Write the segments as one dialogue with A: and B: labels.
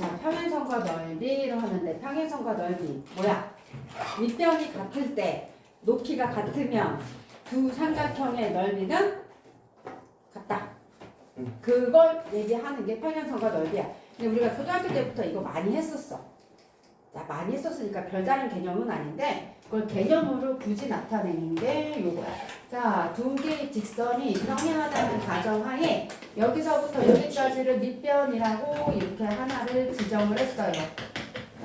A: 자, 평행선과 넓이를 하는데 평행선과 넓이 뭐야? 밑변이 같을 때 높이가 같으면 두 삼각형의 넓이는 같다. 그걸 얘기하는 게 평행선과 넓이야. 근데 우리가 초등학교 때부터 이거 많이 했었어. 자, 많이 했었으니까 별다른 개념은 아닌데 그걸 개념으로 굳이 나타내는 게 요거야. 자, 두 개의 직선이 평행하다는 가정하에 여기서부터 여기까지를 밑변이라고 이렇게 하나를 지정을 했어요.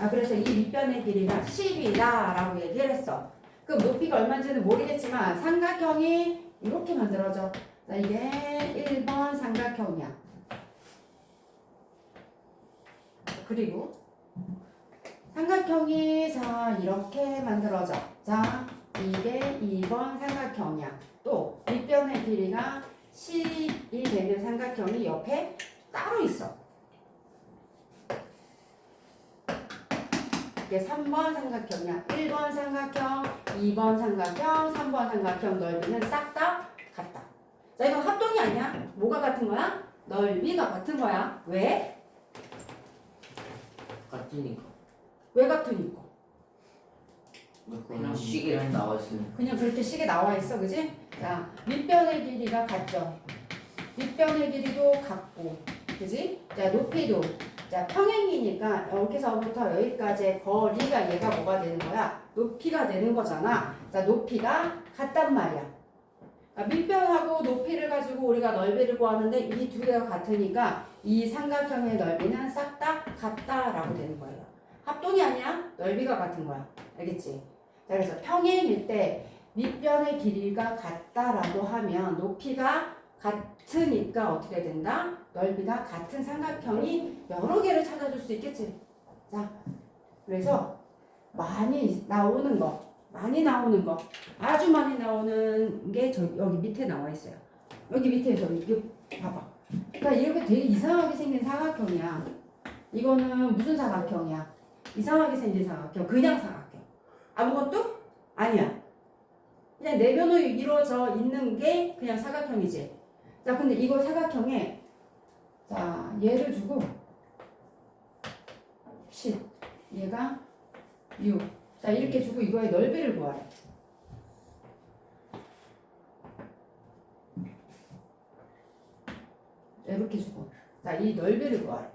A: 그래서 이 밑변의 길이가 10이다라고 얘기를 했어. 그 높이가 얼마인지는 모르겠지만 삼각형이 이렇게 만들어져. 자, 이게 1번 삼각형이야. 그리고 삼각형이 자 이렇게 만들어져. 자, 이게 2번 삼각형이야. 또 밑변의 길이가 10이 되는 삼각형이 옆에 따로 있어. 이게 3번 삼각형이야. 1번 삼각형, 2번 삼각형, 3번 삼각형 넓이는 싹 다 같다. 자, 이건 합동이 아니야. 뭐가 같은 거야? 넓이가 같은 거야. 왜?
B: 같으니까.
A: 왜 같으니까?
B: 그냥 시계랑 나왔어요.
A: 그냥 그렇게 식에 나와 있어, 그지? 자, 밑변의 길이가 같죠. 밑변의 길이도 같고, 그지? 자, 높이도. 자, 평행이니까 여기서부터 여기까지의 거리가 얘가 뭐가 되는 거야? 높이가 되는 거잖아. 자, 높이가 같단 말이야. 밑변하고 높이를 가지고 우리가 넓이를 구하는데 이 두 개가 같으니까 이 삼각형의 넓이는 싹 다 같다라고 되는 거예요. 합동이 아니야? 넓이가 같은 거야. 알겠지? 자, 그래서 평행일 때 밑변의 길이가 같다라고 하면 높이가 같으니까 어떻게 된다? 넓이가 같은 삼각형이 여러 개를 찾아줄 수 있겠지. 자, 그래서 많이 나오는 거, 아주 많이 나오는 게 여기 밑에 나와 있어요. 여기 밑에서 이거 봐봐. 그러니까 이렇게 되게 이상하게 생긴 사각형이야. 이거는 무슨 사각형이야? 이상하게 생긴 사각형, 그냥 사각형. 아무것도 아니야. 그냥 내변으로 이루어져 있는 게 그냥 사각형이지. 자, 근데 이거 사각형에 자 얘를 주고 10, 얘가 6. 자, 이렇게 주고 이거의 넓이를 구하래. 이렇게 주고. 자, 이 넓이를 구하래.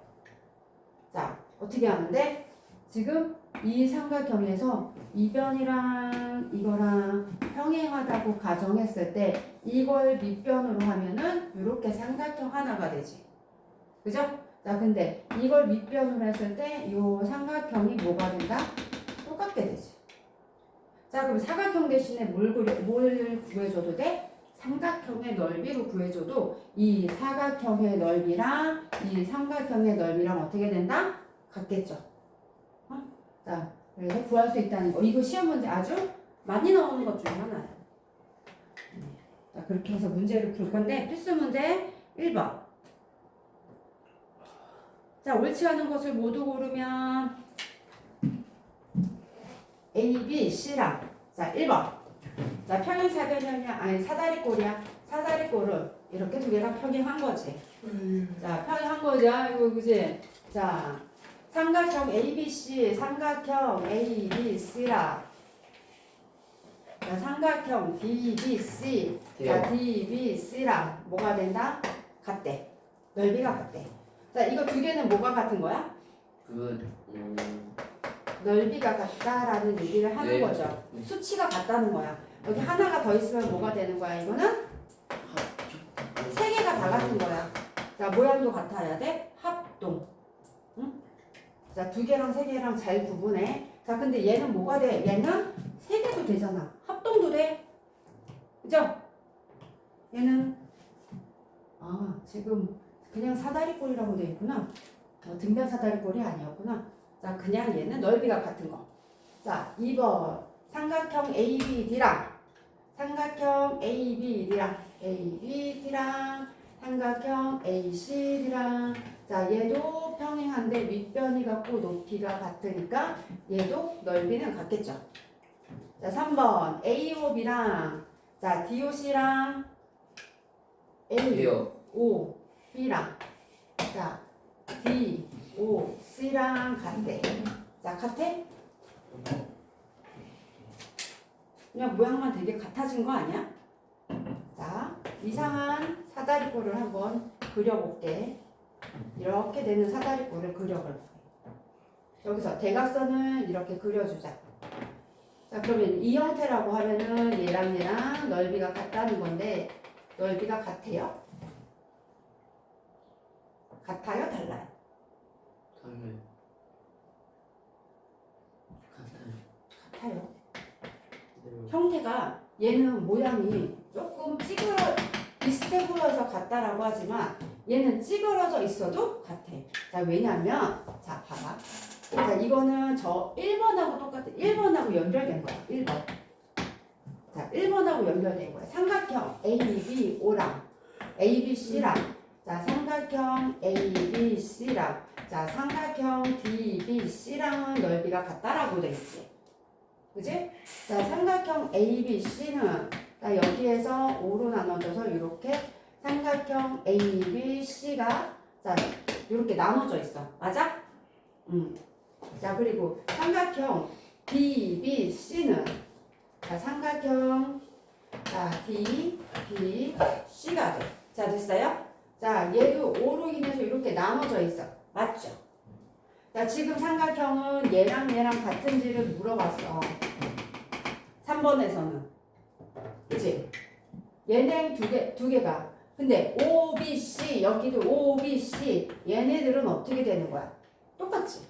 A: 자, 어떻게 하는데? 지금 이 삼각형에서 이변이랑 이거랑 평행하다고 가정했을 때 이걸 밑변으로 하면은 이렇게 삼각형 하나가 되지. 그죠? 자, 근데 이걸 밑변으로 했을 때 이 삼각형이 뭐가 된다? 똑같게 되지. 자, 그럼 사각형 대신에 뭘 구해줘도 돼? 삼각형의 넓이로 구해줘도 이 사각형의 넓이랑 이 삼각형의 넓이랑 어떻게 된다? 같겠죠. 자, 그래서 구할 수 있다는 거. 이거 시험 문제 아주 많이 나오는 것 중에 하나예요. 자, 그렇게 해서 문제를 풀 건데 필수 문제 1번. 자, 옳지 않은 것을 모두 고르면 A, B, C랑. 자, 1번. 자, 평행사변형이야. 아니, 사다리꼴이야. 사다리꼴을 이렇게 두 개가 평행한 거지. 자, 평행한 거지. 이거 그지? 자, 삼각형 ABC, 삼각형 ABC라. 자, 삼각형 DBC, 자, DBC랑 뭐가 된다? 같대. 넓이가 같대. 자, 이거 두 개는 뭐가 같은 거야? 넓이가 같다라는 얘기를 하는
B: 네.
A: 거죠. 수치가 같다는 거야. 여기 하나가 더 있으면 뭐가 되는 거야? 이거는 세 개가 다 같은 거야. 자, 모양도 같아야 돼. 합동. 응? 자, 두 개랑 세 개랑 잘 구분해. 자, 근데 얘는 뭐가 돼? 얘는 세 개도 되잖아. 합동도 돼. 그죠? 얘는 지금 그냥 사다리꼴이라고 돼 있구나. 등변 사다리꼴이 아니었구나. 자, 그냥 얘는 넓이가 같은 거. 자, 2번 삼각형 ABD랑 삼각형 ABD랑 삼각형 ACD랑 자, 얘도 평행한데 윗변이 같고 높이가 같으니까 얘도 넓이는 같겠죠. 자, 3번 AOB랑 자, DOC랑 AOB랑 자, DOC랑 같대. 자, 같아? 그냥 모양만 되게 같아진 거 아니야? 자, 이상한 사다리꼴을 한번 그려볼게. 이렇게 되는 사다리꼴을 그려볼게. 여기서 대각선을 이렇게 그려주자. 자, 그러면 이 형태라고 하면은 얘랑 넓이가 같다는 건데, 넓이가 같아요? 같아요? 달라요?
B: 달라요. 같아요.
A: 같아요.
B: 네.
A: 형태가 얘는 모양이 조금 비슷해 보여서 같다라고 하지만 얘는 찌그러져 있어도 같아. 자, 왜냐면 자, 봐봐. 자, 이거는 저 1번하고 똑같아. 1번하고 연결된 거야. 1번. 자, 1번하고 연결된 거야. 삼각형 ABO랑 ABC랑 자, 삼각형 ABC랑 자, 삼각형 DBC랑은 넓이가 같다라고 돼 있지. 그지? 자, 삼각형 ABC는 자, 여기에서 5로 나눠져서 이렇게 삼각형 ABC가 자, 이렇게 나눠져 있어. 맞아? 자, 그리고 삼각형 DBC는 자, 삼각형 자, DBC가 돼. 자, 됐어요? 자, 얘도 5로 인해서 이렇게 나눠져 있어. 맞죠? 자, 지금 삼각형은 얘랑 같은지를 물어봤어. 3번에서는. 그치? 얘네 두 개가. 근데 OBC, 여기도 OBC, 얘네들은 어떻게 되는 거야? 똑같지?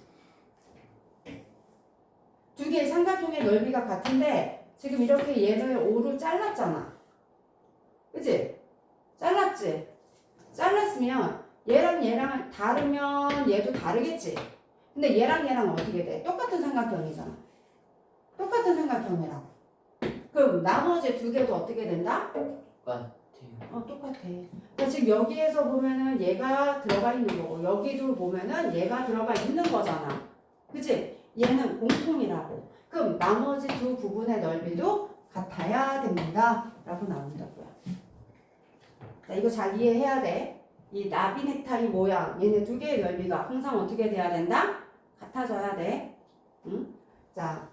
A: 두 개의 삼각형의 넓이가 같은데, 지금 이렇게 얘를 5로 잘랐잖아. 그치? 잘랐지? 잘랐으면 얘랑 다르면 얘도 다르겠지? 근데 얘랑 어떻게 돼? 똑같은 삼각형이잖아. 똑같은 삼각형이라고. 그럼 나머지 두 개도 어떻게 된다?
B: 똑같아요.
A: 똑같아. 그러니까 지금 여기에서 보면은 얘가 들어가 있는 거고 여기도 보면은 얘가 들어가 있는 거잖아. 그치? 얘는 공통이라고. 그럼 나머지 두 부분의 넓이도 같아야 됩니다. 라고 나온다고요. 자, 이거 잘 이해해야 돼. 이 나비 넥타이 모양 얘네 두 개의 넓이가 항상 어떻게 돼야 된다? 같아져야 돼. 응? 자,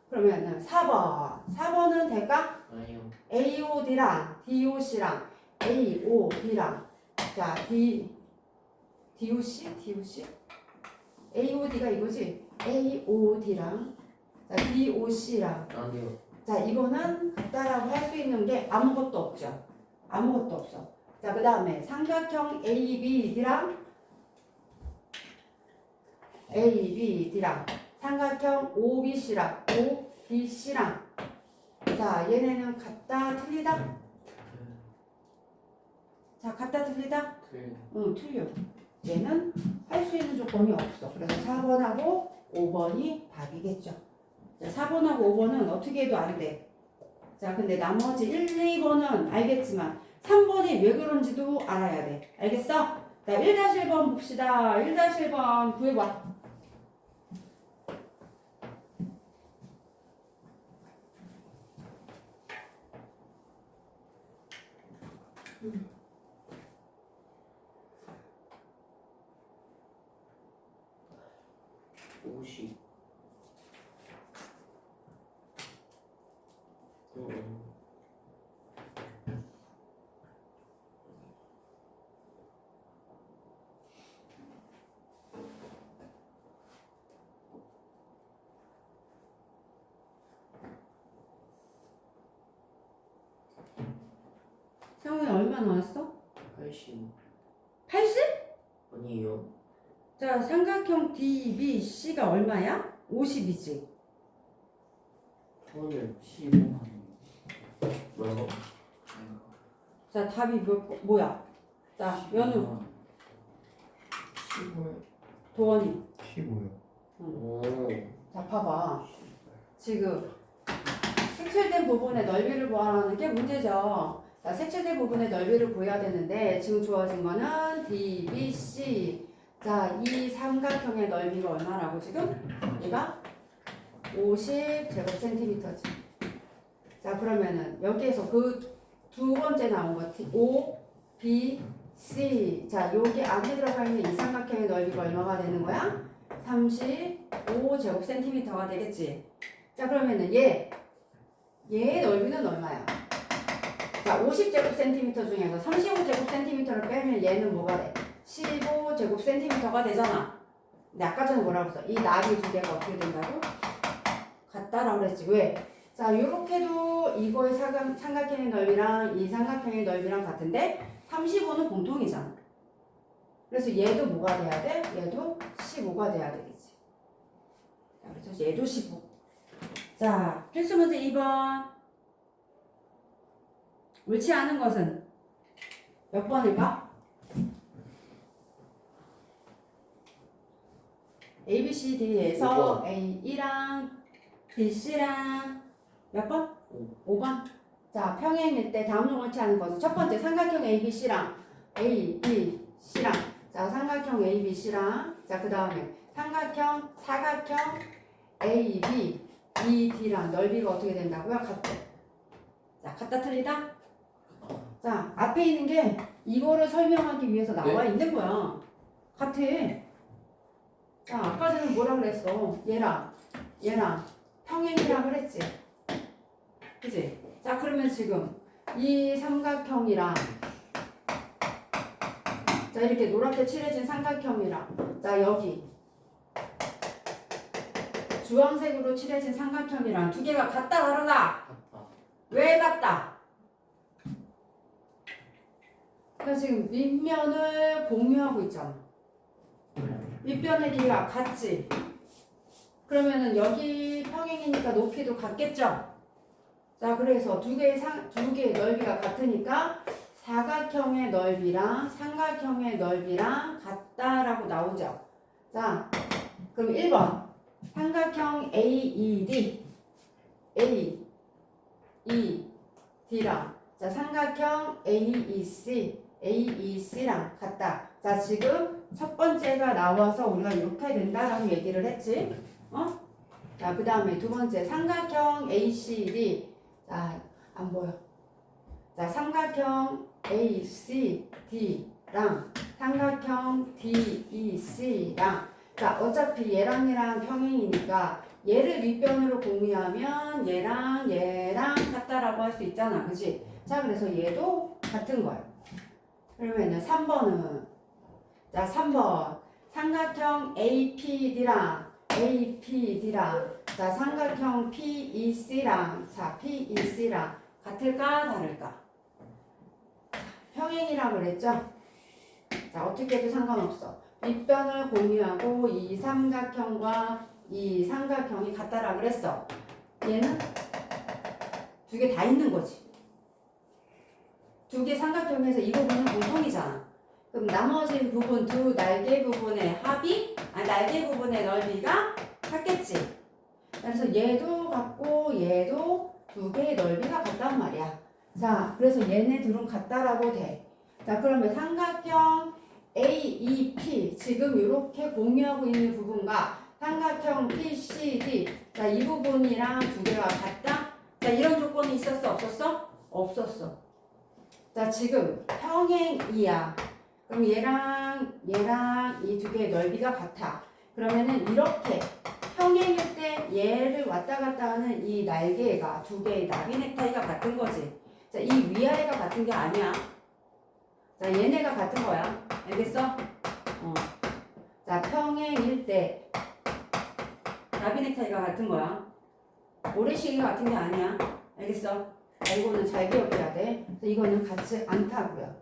A: 그러면은 4번은 될까?
B: 아니요.
A: AOD랑 DOC랑 AOD랑 자 DOC? AOD가 이거지? AOD랑 자 DOC랑
B: 아니요.
A: 자 이거는 같다라고 할 수 있는 게 아무것도 없죠. 아무것도 없어. 자, 그 다음에 삼각형 ABD랑 삼각형 OBC랑 OBC랑 자, 얘네는 같다, 틀리다? 자, 같다, 틀리다?
B: 틀려.
A: 응, 틀려. 얘는 할 수 있는 조건이 없어. 그래서 4번하고 5번이 답이겠죠. 자, 4번하고 5번은 어떻게 해도 안 돼. 자, 근데 나머지 1, 2번은 알겠지만 3번이 왜 그런지도 알아야 돼. 알겠어? 자, 1-1번 봅시다. 1-1번 구해봐.
B: 옷이.
A: 상훈이 얼마 나왔어?
B: 80.
A: 80?
B: 아니에요.
A: 자, 삼각형 DBC가 얼마야? 50이지.
B: 저는 15만. 뭐라고?
A: 자, 답이 뭐야? 자, 연우,
B: 15.
A: 도원이.
C: 15요.
B: 오.
A: 자, 봐봐. 지금 색칠된 부분의 넓이를 구하라는 게 문제죠. 자, 색칠된 부분의 넓이를 구해야 되는데 지금 주어진 거는 DBC. 자, 이 삼각형의 넓이가 얼마라고 지금? 얘가 50제곱센티미터지. 자, 그러면은 여기에서 그 두 번째 나온 거 O, B, C. 자, 여기 안에 들어가 있는 이 삼각형의 넓이가 얼마가 되는 거야? 35제곱센티미터가 되겠지. 자, 그러면은 얘의 넓이는 얼마야? 자, 50제곱센티미터 중에서 35제곱센티미터를 빼면 얘는 뭐가 돼? 15제곱센티미터가 되잖아. 근데 아까 전에 뭐라고 했어? 이 나비 두 개가 어떻게 된다고? 같다라고 그랬지. 왜? 자, 요렇게도 이거의 삼각형의 넓이랑 이 삼각형의 넓이랑 같은데 35는 공통이잖아. 그래서 얘도 뭐가 돼야 돼? 얘도 15가 돼야 되겠지. 자, 그래서 얘도 15. 자, 필수 문제 2번. 옳지 않은 것은 몇 번일까? A, B, C, D에서
B: 5번.
A: A랑 B, C랑 몇 번?
B: 5.
A: 5번. 자, 평행일 때 다음 중 옳지 않은 것은 첫 번째 삼각형 A, B, C랑 A, B, C랑 자, 삼각형 A, B, C랑 자, 그 다음에 사각형 A, B, E, D랑 넓이가 어떻게 된다고요? 같대. 자, 같다 틀리다? 자, 앞에 있는 게 이거를 설명하기 위해서 나와 있는 거야. 같아. 자, 아까 전에 뭐라 그랬어? 얘랑 평행이라 그랬지. 그치? 자, 그러면 지금 이 삼각형이랑 자, 이렇게 노랗게 칠해진 삼각형이랑 자, 여기 주황색으로 칠해진 삼각형이랑 두 개가 같다 다르다?
B: 같다.
A: 왜 같다? 나 지금 밑면을 공유하고 있잖아. 밑변의 길이가 같지? 그러면은 여기 평행이니까 높이도 같겠죠? 자, 그래서 두 개의 넓이가 같으니까 사각형의 넓이랑 삼각형의 넓이랑 같다라고 나오죠. 자, 그럼 1번 삼각형 AED AED랑 자, 삼각형 AEC랑 같다. 자, 지금 첫 번째가 나와서 우리가 이렇게 된다라고 얘기를 했지. 자, 그 다음에 두 번째 삼각형 ACD. 자, 안 보여. 자, 삼각형 ACD랑 삼각형 DEC랑 자, 어차피 얘랑 평행이니까 얘를 윗변으로 공유하면 얘랑 같다라고 할 수 있잖아. 그치? 자, 그래서 얘도 같은 거야. 그러면은 3번은 자, 3번 삼각형 APD랑 자, 삼각형 PEC랑 자, PEC랑 같을까 다를까? 평행이라고 그랬죠? 자, 어떻게 해도 상관없어. 윗변을 공유하고 이 삼각형과 이 삼각형이 같다라고 그랬어. 얘는 두 개 다 있는 거지. 두 개 삼각형에서 이 부분은 공통이잖아. 그럼 나머지 부분 두 날개 부분의 합이 날개 부분의 넓이가 같겠지. 그래서 얘도 같고 얘도 두 개의 넓이가 같단 말이야. 자, 그래서 얘네 둘은 같다라고 돼. 자, 그러면 삼각형 AEP 지금 이렇게 공유하고 있는 부분과 삼각형 PCD 자, 이 부분이랑 두 개가 같다? 자, 이런 조건이 있었어? 없었어? 없었어. 자, 지금 평행이야. 그럼 얘랑 이 두 개의 넓이가 같아. 그러면은 이렇게 평행일 때 얘를 왔다 갔다 하는 이 날개가 두 개의 나비 넥타이가 같은 거지. 자, 이 위아래가 같은 게 아니야. 자, 얘네가 같은 거야. 알겠어? 자, 평행일 때 나비 넥타이가 같은 거야. 모래시계가 같은 게 아니야. 알겠어? 자, 이거는 잘 기억해야 돼. 그래서 이거는 같지 않다고요.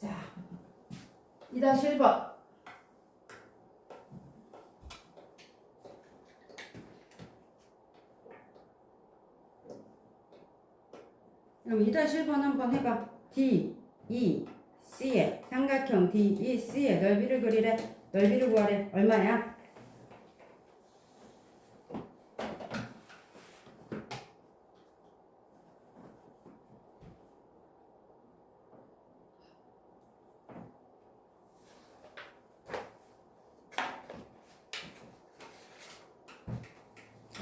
A: 자, 2-1번. 그럼 2-1번 한번 해봐. DEC의 삼각형 DEC의 넓이를 그리래. 넓이를 구하래. 얼마야?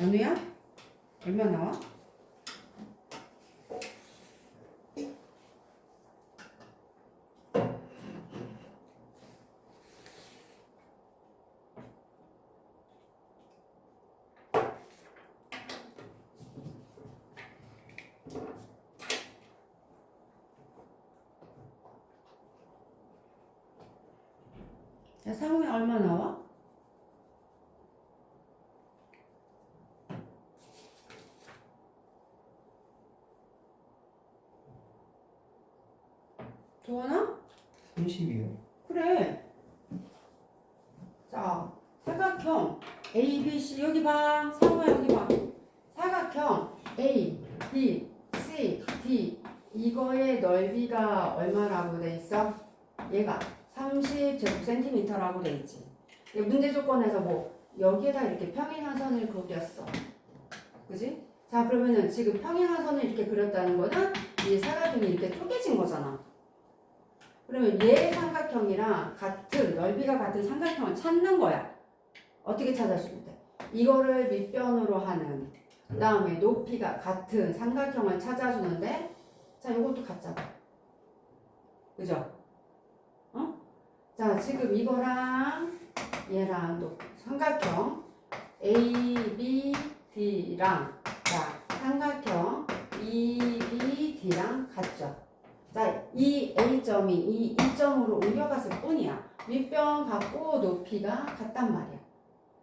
A: 연우야? 얼마 나와? 자, 상호에 얼마 나와? 도원아?
B: 30이요.
A: 그래. 자, 사각형 A, B, C 여기 봐. 상호야 여기 봐. 사각형 A, B, C, D 이거의 넓이가 얼마라고 돼 있어? 얘가 30제곱센티미터라고 돼 있지. 문제 조건에서 뭐 여기에다 이렇게 평행하선을 그렸어. 그지? 자, 그러면은 지금 평행하선을 이렇게 그렸다는 거는 이 사각형이 이렇게 쪼개진 거잖아. 그러면 얘 삼각형이랑 같은 넓이가 같은 삼각형을 찾는 거야. 어떻게 찾아주면 돼? 이거를 밑변으로 하는 그 다음에 높이가 같은 삼각형을 찾아주는데 자, 이것도 같잖아. 그죠? 어? 자, 지금 이거랑 얘랑 또 삼각형 A, B, D랑 자, 삼각형 E, B, D랑 같죠? 자, 이 A점이 이 E점으로 옮겨갔을 뿐이야. 윗변 같고 높이가 같단 말이야.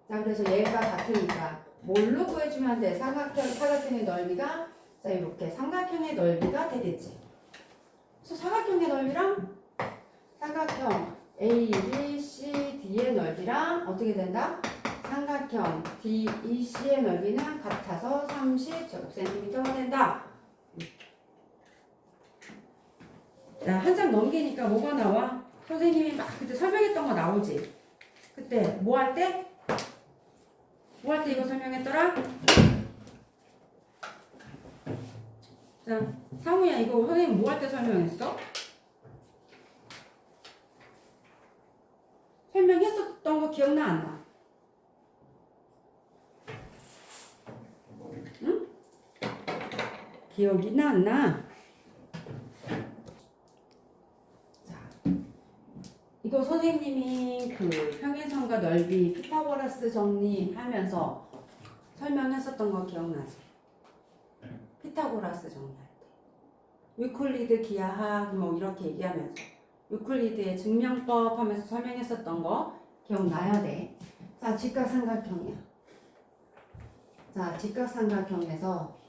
A: 자, 그래서 얘가 같으니까 뭘로 구해주면 돼? 사각형의 넓이가 자, 이렇게 삼각형의 넓이가 되겠지. 그래서 사각형의 넓이랑 삼각형 A, B, C, D의 넓이랑 어떻게 된다? 삼각형 D, E, C의 넓이는 같아서 30제곱센티미터가 된다. 자, 한 장 넘기니까 뭐가 나와? 선생님이 막 그때 설명했던 거 나오지? 그때 뭐 할 때? 뭐 할 때 이거 설명했더라? 자, 상우야 이거 선생님 뭐 할 때 설명했어? 설명했었던 거 기억나 안 나? 응? 기억이 나 안 나? 이거 선생님이 그 평행선과 넓이 피타고라스 정리하면서 설명했었던 거 기억나지? 피타고라스 정리할 때 유클리드 기하학 뭐 이렇게 얘기하면서 유클리드의 증명법 하면서 설명했었던 거 기억나야 돼. 자, 직각삼각형이야. 자, 직각삼각형에서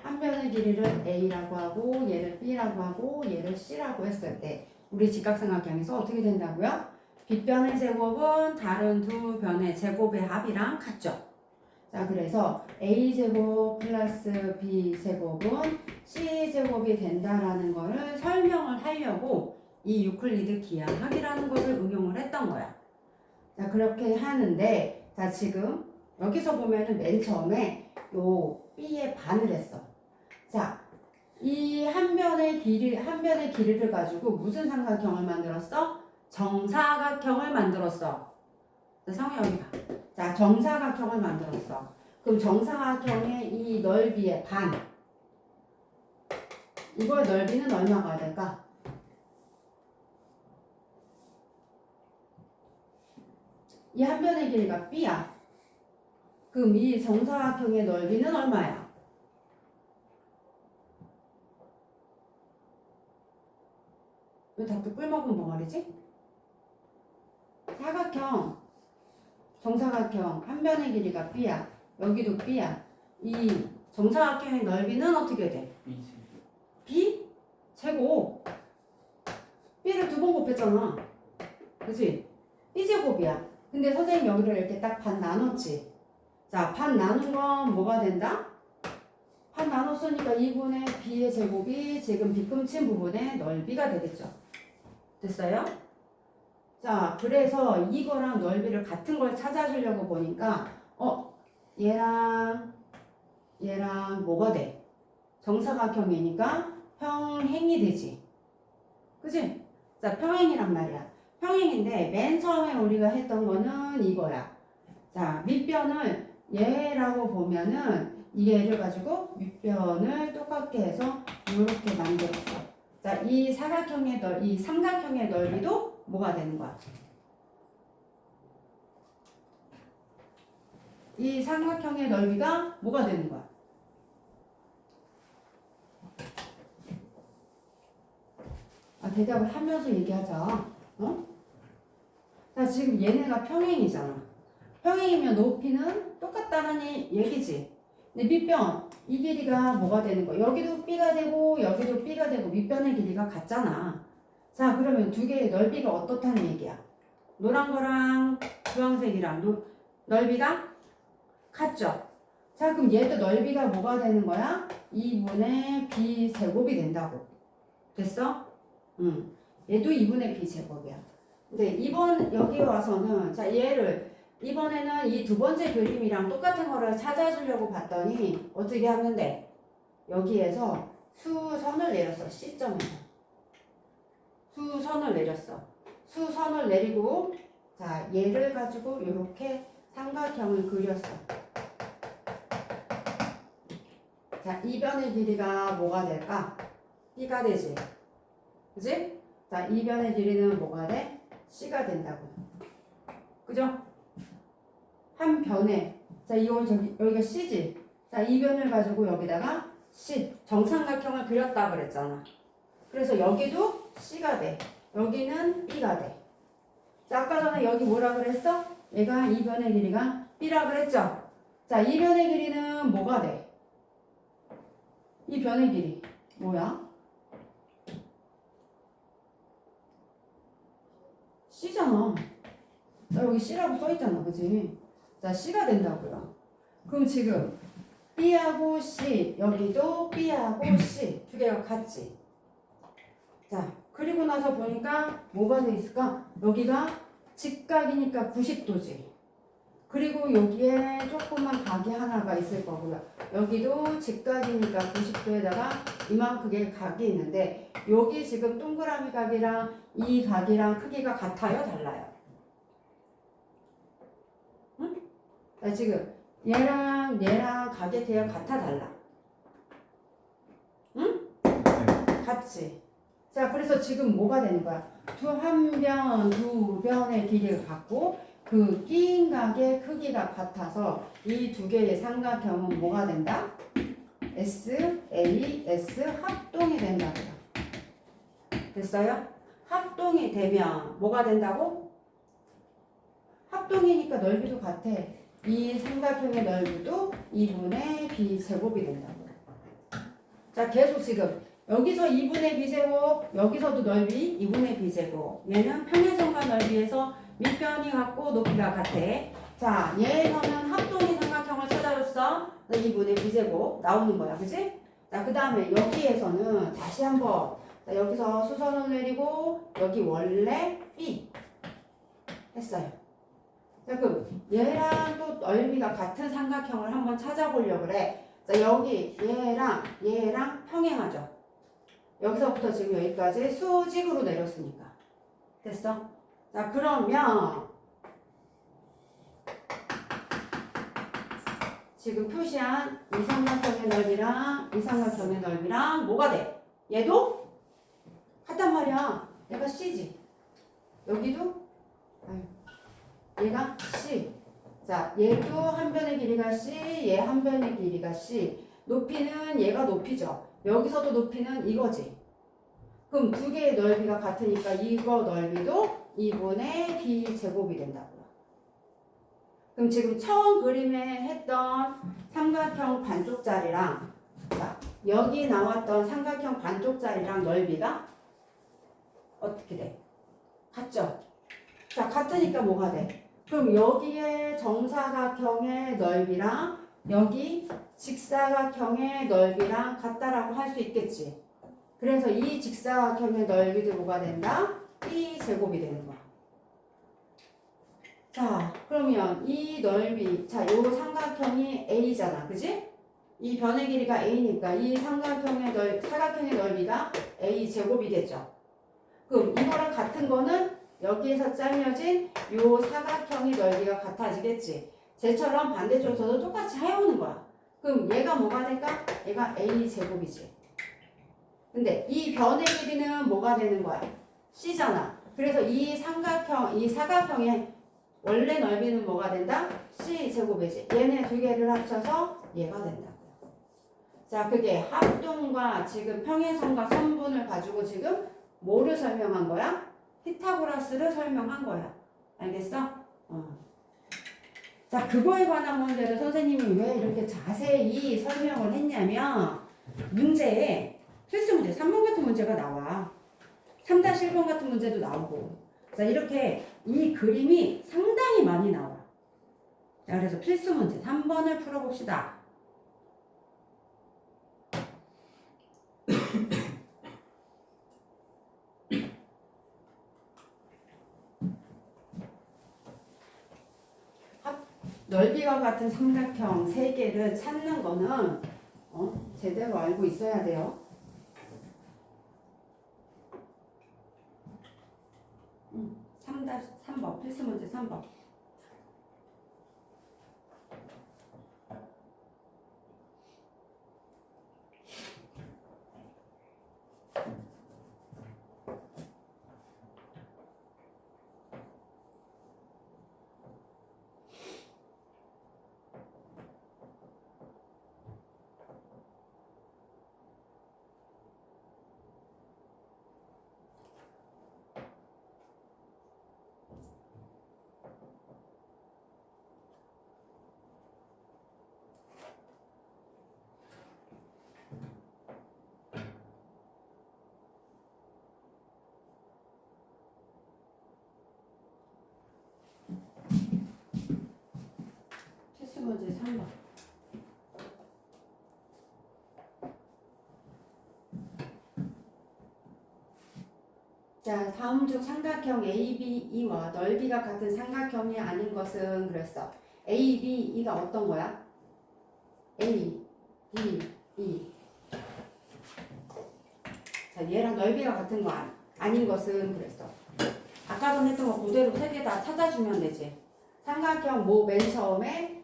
A: 한 변의 길이를 A라고 하고 얘를 B라고 하고 얘를 C라고 했을 때 우리 직각삼각형에서 어떻게 된다고요? 빗변의 제곱은 다른 두 변의 제곱의 합이랑 같죠. 자, 그래서 A제곱 플러스 B제곱은 C제곱이 된다라는 거를 설명을 하려고 이 유클리드 기하학이라는 것을 응용을 했던 거야. 자, 그렇게 하는데 자, 지금 여기서 보면은 맨 처음에 요 B의 반을 했어. 자, 이 한 변의 길이를 가지고 무슨 삼각형을 만들었어? 정사각형을 만들었어. 자, 성우 여기 봐. 자, 정사각형을 만들었어. 그럼 정사각형의 이 넓이의 반. 이거의 넓이는 얼마가 될까? 이 한 변의 길이가 B야. 그럼 이 정사각형의 넓이는 얼마야? 왜 자꾸 꿀먹은 벙어리지? 사각형, 정사각형 한 변의 길이가 B야. 여기도 B야. 이 정사각형의 넓이는 어떻게 돼? B 제곱. B를 두 번 곱했잖아. 그치? B 제곱이야. 근데 선생님 여기를 이렇게 딱 반 나눴지. 자, 반 나눈 건 뭐가 된다? 반 나눴으니까 2분의 B의 제곱이 지금 빗금친 부분의 넓이가 되겠죠. 됐어요? 자, 그래서 이거랑 넓이를 같은 걸 찾아주려고 보니까 얘랑 뭐가 돼? 정사각형이니까 평행이 되지. 그치? 자, 평행이란 말이야. 평행인데 맨 처음에 우리가 했던 거는 이거야. 자, 밑변을 얘라고 보면은 이 얘를 가지고 윗변을 똑같게 해서 이렇게 만들었어. 자, 이 삼각형의 넓이도 뭐가 되는 거야? 이 삼각형의 넓이가 뭐가 되는 거야? 대답을 하면서 얘기하자. 어? 자, 지금 얘네가 평행이잖아. 평행이면 높이는 똑같다는 얘기지. 근데 밑변, 이 길이가 뭐가 되는 거야? 여기도 B가 되고 여기도 B가 되고 밑변의 길이가 같잖아. 자, 그러면 두 개의 넓이가 어떻다는 얘기야? 노란 거랑 주황색이랑 넓이가 같죠? 자, 그럼 얘도 넓이가 뭐가 되는 거야? 2분의 B 제곱이 된다고. 됐어? 응. 얘도 2분의 B 제곱이야. 근데 여기 와서는, 자, 얘를, 이번에는 이 두 번째 그림이랑 똑같은 거를 찾아주려고 봤더니, 어떻게 하면 돼? 여기에서 수선을 내렸어. C점에서. 수선을 내렸어. 수선을 내리고, 자, 얘를 가지고 이렇게 삼각형을 그렸어. 자, 이 변의 길이가 뭐가 될까? B가 되지. 그지? 자, 이 변의 길이는 뭐가 돼? C가 된다고. 그죠? 한 변에, 자, 여기가 C지. 자, 이 변을 가지고 여기다가 C, 정삼각형을 그렸다 그랬잖아. 그래서 여기도 C가 돼. 여기는 B가 돼. 자, 아까 전에 여기 뭐라 그랬어? 얘가 이 변의 길이가 B라 그랬죠? 자, 이 변의 길이는 뭐가 돼? 이 변의 길이 뭐야? C잖아. 자, 여기 C라고 써있잖아. 그치? 자, C가 된다고요. 그럼 지금 B하고 C, 여기도 B하고 C 두 개가 같지? 자, 그리고 나서 보니까 뭐가 돼 있을까? 여기가 직각이니까 90도지. 그리고 여기에 조그만 각이 하나가 있을 거고요. 여기도 직각이니까 90도에다가 이만큼의 각이 있는데 여기 지금 동그라미 각이랑 이 각이랑 크기가 같아요? 달라요? 응? 자, 지금 얘랑 각의 대가 같아? 달라? 응? 같지? 자, 그래서 지금 뭐가 되는 거야? 두 변의 길이가 같고 그 끼인 각의 크기가 같아서 이 두 개의 삼각형은 뭐가 된다? SAS 합동이 된다고요. 됐어요? 합동이 되면 뭐가 된다고? 합동이니까 넓이도 같아. 이 삼각형의 넓이도 2분의 B 제곱이 된다고요. 자, 계속 지금 여기서 2분의 B제곱, 여기서도 넓이 2분의 B제곱. 얘는 평행선과 넓이에서 밑변이 같고 높이가 같아. 자, 얘에서는 합동이 삼각형을 찾아줬어. 2분의 B제곱 나오는 거야. 그치? 자, 그 다음에 여기에서는 다시 한번 자, 여기서 수선을 내리고 여기 원래 B 했어요. 자, 그럼 얘랑 또 넓이가 같은 삼각형을 한번 찾아보려고 그래. 자, 여기 얘랑 평행하죠. 여기서부터 지금 여기까지 수직으로 내렸으니까. 됐어? 자, 그러면 지금 표시한 이 삼각형의 넓이랑 이 삼각형의 넓이랑 뭐가 돼? 얘도 같단 말이야. 얘가 C지. 여기도 얘가 C. 자, 얘도 한 변의 길이가 C, 얘 한 변의 길이가 C. 높이는 얘가 높이죠. 여기서도 높이는 이거지. 그럼 두 개의 넓이가 같으니까 이거 넓이도 2분의 B 제곱이 된다고요. 그럼 지금 처음 그림에 했던 삼각형 반쪽짜리랑 자, 여기 나왔던 삼각형 반쪽짜리랑 넓이가 어떻게 돼? 같죠? 자, 같으니까 뭐가 돼? 그럼 여기에 정사각형의 넓이랑 여기 직사각형의 넓이랑 같다라고 할 수 있겠지. 그래서 이 직사각형의 넓이도 뭐가 된다? B 제곱이 되는 거야. 자, 그러면 이 넓이, 자, 요 삼각형이 A잖아. 그지? 이 변의 길이가 A니까 이 사각형의 넓이가 A 제곱이겠죠. 그럼 이거랑 같은 거는 여기에서 잘려진 요 사각형의 넓이가 같아지겠지. 쟤처럼 반대쪽에서도 똑같이 해오는 거야. 그럼 얘가 뭐가 될까? 얘가 A 제곱이지. 근데 이 변의 길이는 뭐가 되는 거야? C잖아. 그래서 이 사각형의 원래 넓이는 뭐가 된다? C 제곱이지. 얘네 두 개를 합쳐서 얘가 된다고요. 자, 그게 합동과 지금 평행선과 선분을 가지고 지금 뭐를 설명한 거야? 피타고라스를 설명한 거야. 알겠어? 자, 그거에 관한 문제를 선생님이 왜 이렇게 자세히 설명을 했냐면 문제에 필수 문제 3번 같은 문제가 나와. 3-1번 같은 문제도 나오고. 자, 이렇게 이 그림이 상당히 많이 나와. 자, 그래서 필수 문제 3번을 풀어봅시다. 넓이와 같은 삼각형 3개를 찾는 거는 제대로 알고 있어야 돼요. 3번 필수 문제 3번. 필수 문제 3번. 자, 다음 중 삼각형 ABE와 넓이가 같은 삼각형이 아닌 것은 그랬어. ABE가 어떤 거야? A, B, E. 자, 얘랑 넓이가 같은 거 아닌 것은 그랬어. 아까 전에 했던 거 그대로 3개 다 찾아주면 되지. 삼각형 뭐 맨 처음에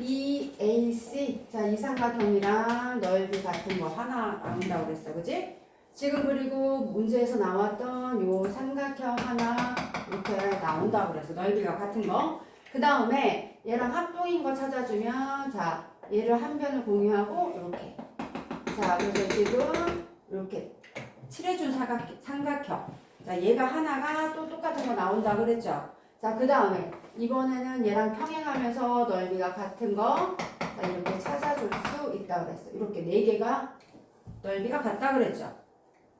A: EAC. 자, 이 삼각형이랑 넓이 같은 거 하나 나온다고 그랬어. 그지? 지금 그리고 문제에서 나왔던 요 삼각형 하나 이렇게 나온다고 그랬어. 넓이가 같은 거. 그 다음에 얘랑 합동인 거 찾아주면 자, 얘를 한 변을 공유하고 이렇게. 자, 그래서 지금 이렇게 칠해준 삼각형. 자, 얘가 하나가 또 똑같은 거 나온다 그랬죠. 자, 그 다음에 이번에는 얘랑 평행하면서 넓이가 같은 거. 자, 이렇게 찾아줄 수 있다 그랬어. 이렇게 4개가 넓이가 같다 그랬죠.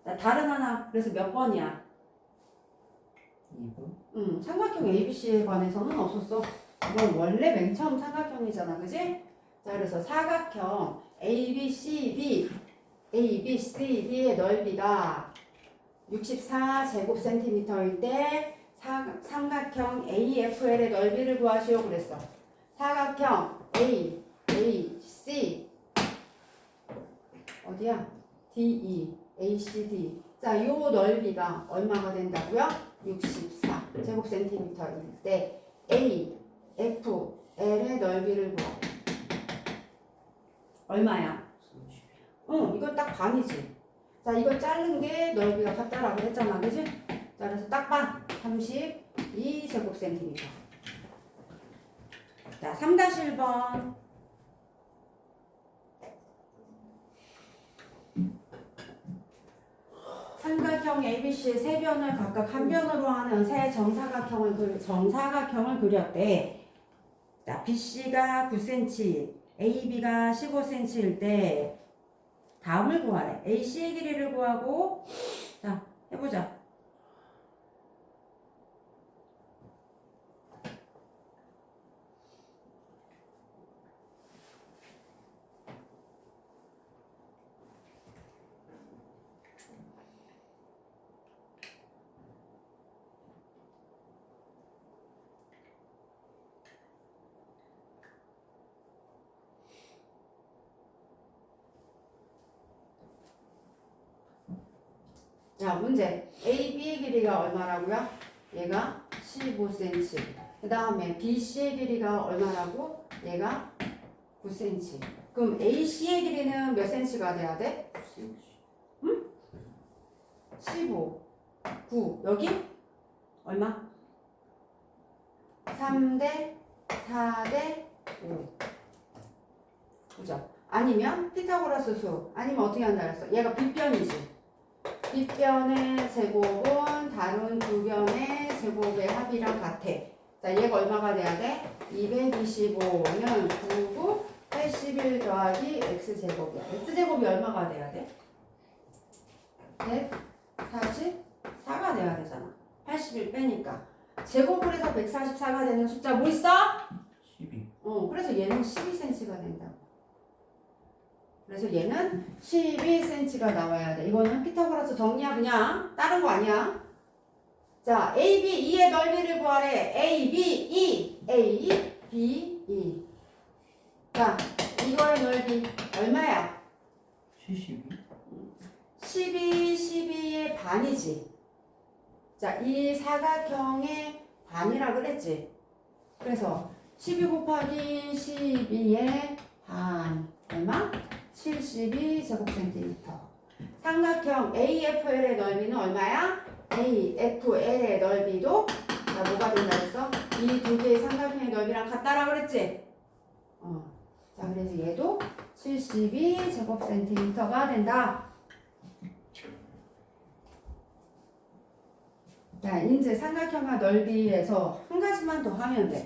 A: 자, 다른 하나. 그래서 몇 번이야?
B: 2번?
A: 삼각형 ABC에 관해서는 없었어. 이건 원래 맨 처음 삼각형이잖아. 그지? 자, 그래서 사각형 ABCD, ABCD의 넓이가 64제곱센티미터일 때 삼각형 AFL의 넓이를 구하시오 그랬어. 사각형 A, A, C 어디야? DE, ACD. 자, 요 넓이가 얼마가 된다고요? 64제곱센티미터일 때 A, F, L의 넓이를 구하. 얼마야?
B: 30.
A: 이거 딱 반이지. 자, 이거 자른 게 넓이가 같다라고 했잖아. 그지? 자, 그래서 딱 반. 32제곱센티미터. 자, 3-1번. 삼각형 ABC의 세 변을 각각 한 변으로 하는 세 정사각형을 그렸대. 자, BC가 9cm, AB가 15cm일 때 다음을 구하래. AC의 길이를 구하고, 자, 해보자. 자, 문제. AB의 길이가 얼마라고요? 얘가 15cm. 그 다음에 BC의 길이가 얼마라고? 얘가 9cm. 그럼 AC의 길이는 몇 cm가 돼야 돼? 15, 9. 여기? 얼마? 3대 4대 5. 그죠? 아니면 피타고라스 수. 아니면 어떻게 한다 그랬어? 얘가 빗변이지. 빗변의 제곱은 다른 두 변의 제곱의 합이랑 같아. 자, 얘가 얼마가 돼야 돼? 225는 99, 81 더하기 x제곱이야. x제곱이 얼마가 돼야 돼? 144가 돼야 되잖아. 81 빼니까. 제곱을 해서 144가 되는 숫자 뭐 있어?
B: 12.
A: 그래서 얘는 12cm가 된다고. 그래서 얘는 12cm가 나와야 돼. 이거는 피타고라스 정리야 그냥. 다른 거 아니야. 자, A, B, E의 넓이를 구하래. A, B, E. A, B, E. 자, 이거의 넓이 얼마야?
B: 72?
A: 12, 12의 반이지. 자, 이 사각형의 반이라 그랬지. 그래서 12 곱하기 12의 반. 얼마? 72제곱센티미터. 삼각형 AFL의 넓이는 얼마야? AFL의 넓이도 자, 뭐가 된다 했어? 이 두 개의 삼각형의 넓이랑 같다라 그랬지? 자, 그래서 얘도 72제곱센티미터가 된다. 자, 이제 삼각형의 넓이에서 한 가지만 더 하면 돼.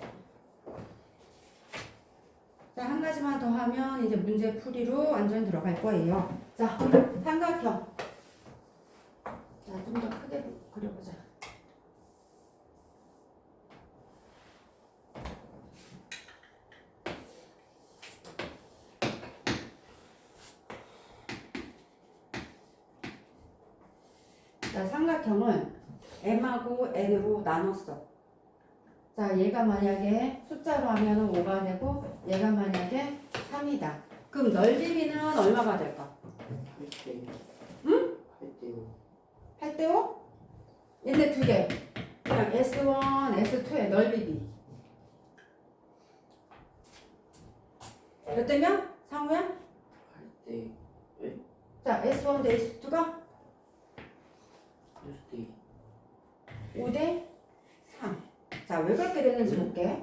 A: 자, 한 가지만 더 하면 이제 문제 풀이로 완전 들어갈 거예요. 자, 삼각형. 자, 좀 더 크게 그려보자. 자, 삼각형은 M하고 N으로 나눴어. 자, 얘가 만약에 숫자로 하면 5가 되고 얘가 만약에 3이다. 그럼 넓이비는 얼마가 될까?
B: 8대.
A: 응?
B: 8대5.
A: 8대5? 얘네 두 개. 그냥 S1, S2의 넓이비. 몇 대면? 상우야?
B: 8대.
A: 자, S1 대 S2가
B: 6대.
A: 5대 3. 자, 왜 그렇게 되는지 볼게.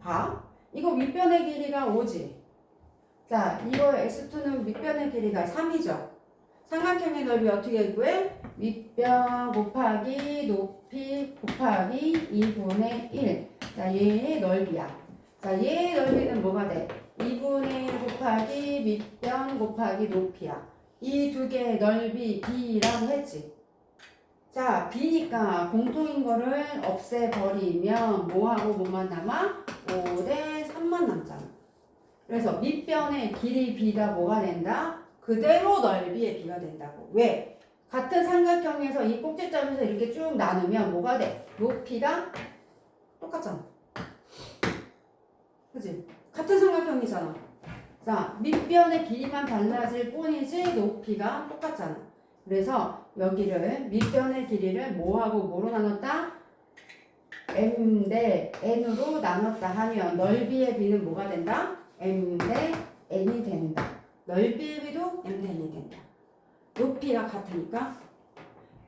A: 봐. 이거 윗변의 길이가 5지. 자, 이거 S2는 윗변의 길이가 3이죠. 삼각형의 넓이 어떻게 구해? 윗변 곱하기 높이 곱하기 2분의 1. 자, 얘의 넓이야. 자, 얘의 넓이는 뭐가 돼? 2분의 1 곱하기 윗변 곱하기 높이야. 이 두 개의 넓이 B라고 했지. 자, B니까 공통인 거를 없애버리면 뭐하고 뭐만 남아? 5대 3만 남잖아. 그래서 밑변의 길이 B가 뭐가 된다? 그대로 넓이의 B가 된다고. 왜? 같은 삼각형에서 이 꼭지점에서 이렇게 쭉 나누면 뭐가 돼? 높이가 똑같잖아. 그치? 같은 삼각형이잖아. 자, 밑변의 길이만 달라질 뿐이지 높이가 똑같잖아. 그래서 여기를 밑변의 길이를 뭐하고 뭐로 나눴다? M 대 N으로 나눴다 하면 넓이의 B는 뭐가 된다? M 대 N이 된다. 넓이의 B도 M 대 N이 된다. 높이가 같으니까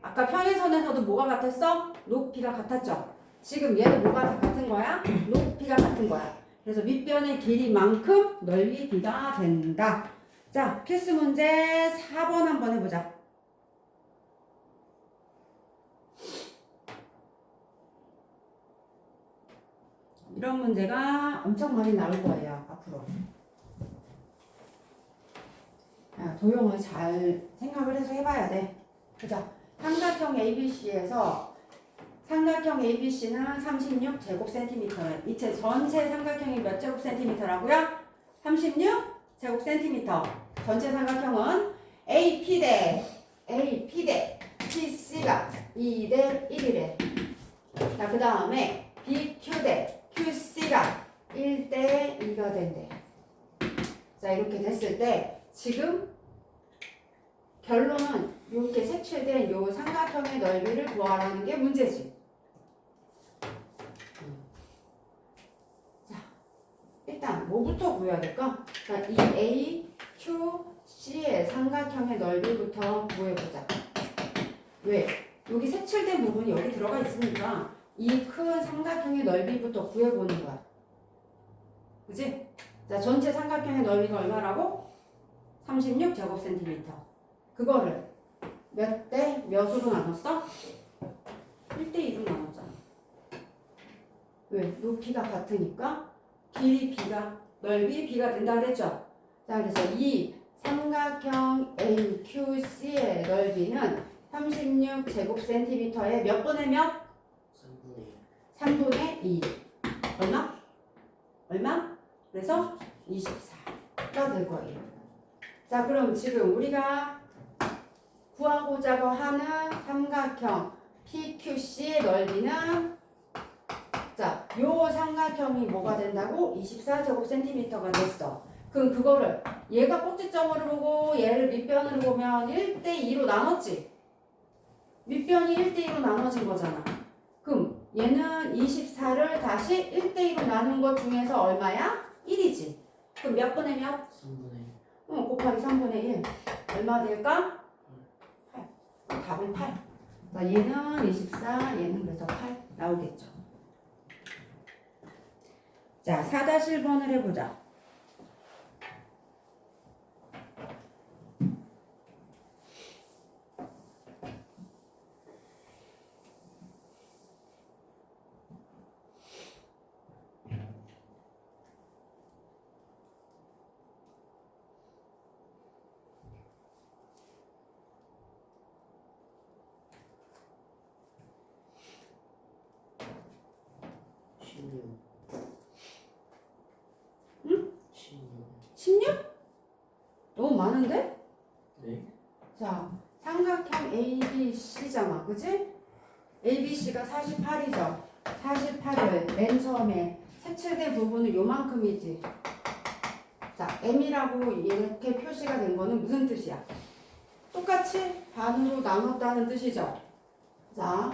A: 아까 평행선에서도 뭐가 같았어? 높이가 같았죠? 지금 얘도 뭐가 같은 거야? 높이가 같은 거야. 그래서 밑변의 길이만큼 넓이 B가 된다. 자, 필수 문제 4번 한번 해보자. 이런 문제가 엄청 많이 나올 거예요, 앞으로. 자, 도형을 잘 생각을 해서 해봐야 돼. 그죠? 삼각형 ABC에서 삼각형 ABC는 36제곱센티미터예요. 이체 전체 삼각형이 몇 제곱센티미터라고요? 36제곱센티미터. 전체 삼각형은 AP 대 PC가 2대 1이래. 자, 그 다음에 BQ 대 QC가 1대 2가 된대. 자, 이렇게 됐을 때 지금 결론은 이렇게 색칠된 요 삼각형의 넓이를 구하라는 게 문제지. 자, 일단 뭐부터 구해야 될까? 자, 이 A, Q, C의 삼각형의 넓이부터 구해보자. 왜? 여기 색칠된 부분이 여기 들어가 있으니까 이 큰 삼각형의 넓이부터 구해보는 거야. 그치? 자, 전체 삼각형의 넓이가 얼마라고? 36제곱센티미터. 그거를 몇 대 몇으로 나눴어? 1대 2로 나눴잖아. 왜? 높이가 같으니까 길이 b가 넓이 b가 된다 그랬죠? 자, 그래서 이 삼각형 AQC의 넓이는 36제곱센티미터의 몇 분의 몇? 3분의 2. 얼마? 얼마? 그래서 24가 될 거예요. 자, 그럼 지금 우리가 구하고자 하는 삼각형 PQC의 넓이는 자, 요 삼각형이 뭐가 된다고? 24제곱센티미터가 됐어. 그럼 그거를 얘가 꼭지점으로 보고 얘를 밑변으로 보면 1대2로 나눴지? 밑변이 1대2로 나눠진 거잖아. 그럼 얘는 24를 다시 1대2로 나눈 것 중에서 얼마야? 1이지. 그럼 몇 분의 몇?
B: 3분의
A: 곱하기 3분의 1. 얼마 될까? 8. 답은 8. 자, 얘는 24, 얘는 그래서 8 나오겠죠. 자, 4-1번을 해보자. 응? 16? 너무 많은데?
B: 네.
A: 자, 삼각형 ABC잖아. 그치? ABC가 48이죠. 48을 맨 처음에 색칠된 부분은 요만큼이지. 자, M이라고 이렇게 표시가 된 거는 무슨 뜻이야? 똑같이 반으로 나눴다는 뜻이죠. 자,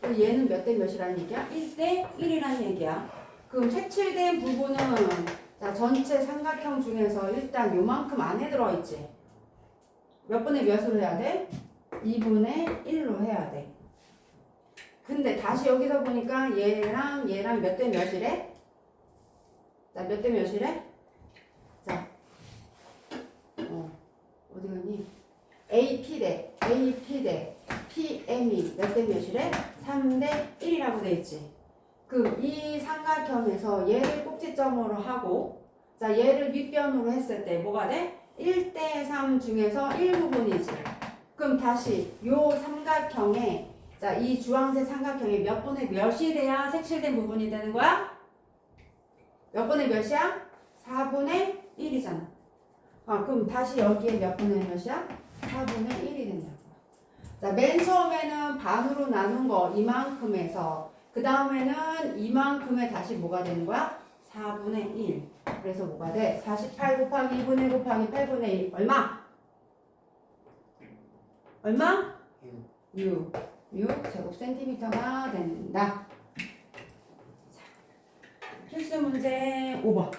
A: 얘는 몇 대 몇이라는 얘기야? 1대 1이라는 얘기야. 그럼 색칠된 부분은 자, 전체 삼각형 중에서 일단 요만큼 안에 들어있지. 몇 분의 몇으로 해야 돼? 2분의 1로 해야 돼. 근데 다시 여기서 보니까 얘랑 몇 대 몇이래? 자, 몇 대 몇이래? 자, 어디 갔니? AP 대 PM이 몇 대 몇이래? 3대 1이라고 돼 있지. 그럼 이 삼각형에서 얘를 꼭지점으로 하고 자, 얘를 밑변으로 했을 때 뭐가 돼? 1대 3 중에서 1부분이지. 그럼 다시 요 삼각형에 자, 이 주황색 삼각형에 몇 분의 몇이 돼야 색칠된 부분이 되는 거야? 몇 분의 몇이야? 4분의 1이잖아. 그럼 다시 여기에 몇 분의 몇이야? 4분의 1이 된다고. 자, 맨 처음에는 반으로 나눈 거 이만큼에서 그 다음에는 이만큼에 다시 뭐가 되는 거야? 4분의 1. 그래서 뭐가 돼? 48 곱하기 2분의 곱하기 8분의 1. 얼마? 얼마? 6 제곱센티미터가 된다. 자, 필수 문제 5번.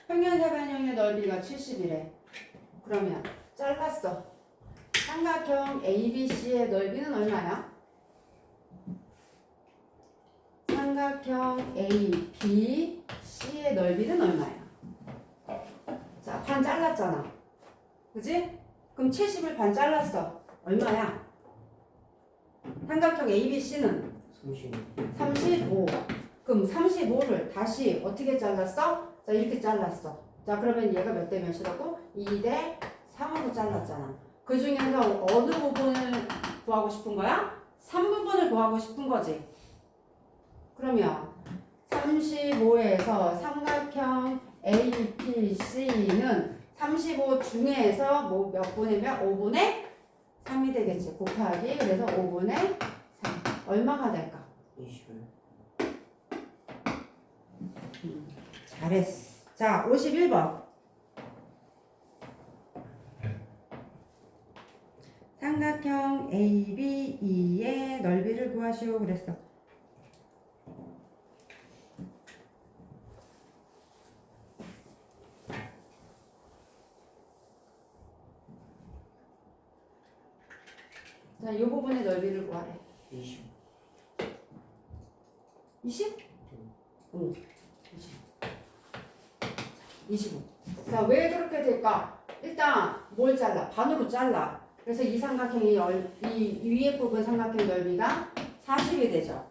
A: 평면사변형의 넓이가 70이래. 그러면 잘랐어. 삼각형 ABC의 넓이는 얼마야? 삼각형 ABC의 넓이는 얼마야? 자, 반 잘랐잖아. 그지? 그럼 70을 반 잘랐어. 얼마야? 삼각형 ABC는 35. 그럼 35를 다시 어떻게 잘랐어? 자, 이렇게 잘랐어. 자, 그러면 얘가 몇 대 몇이라고? 2대 3으로 잘랐잖아. 그 중에서 어느 부분을 구하고 싶은 거야? 3부분을 구하고 싶은 거지. 그러면 35에서 삼각형 ABC는 35 중에서 뭐 몇 분의 몇? 5분의 3이 되겠지. 곱하기 그래서 5분의 3. 얼마가 될까?
B: 20을.
A: 잘했어. 자, 51번. 삼각형 ABE의 넓이를 구하시오 그랬어. 자, 이 부분의 넓이를 구하래.
B: 20.
A: 20? 오, 25. 자, 왜 그렇게 될까? 일단 뭘 잘라? 반으로 잘라. 그래서 이 삼각형이 이 위에 부분 삼각형 넓이가 40이 되죠.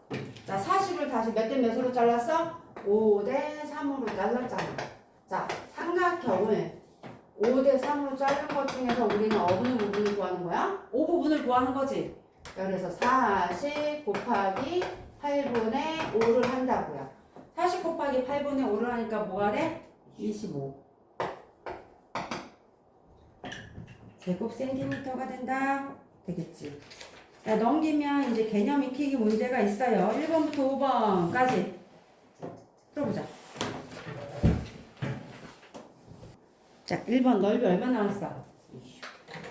A: 자, 40을 다시 몇 대 몇으로 잘랐어? 5대 3으로 잘랐잖아. 자, 삼각형을 5대 3으로 자른 것 중에서 우리는 어느 부분을 구하는 거야? 5 부분을 구하는 거지. 자, 그래서 40 곱하기 8분의 5를 한다고요. 40 곱하기 8분의 5를 하니까 뭐가 돼? 25 제곱 센티미터가 된다. 되겠지. 자, 넘기면 이제 개념 익히기 문제가 있어요. 1번부터 5번까지 풀어보자. 자, 1번 넓이 얼마 나왔어?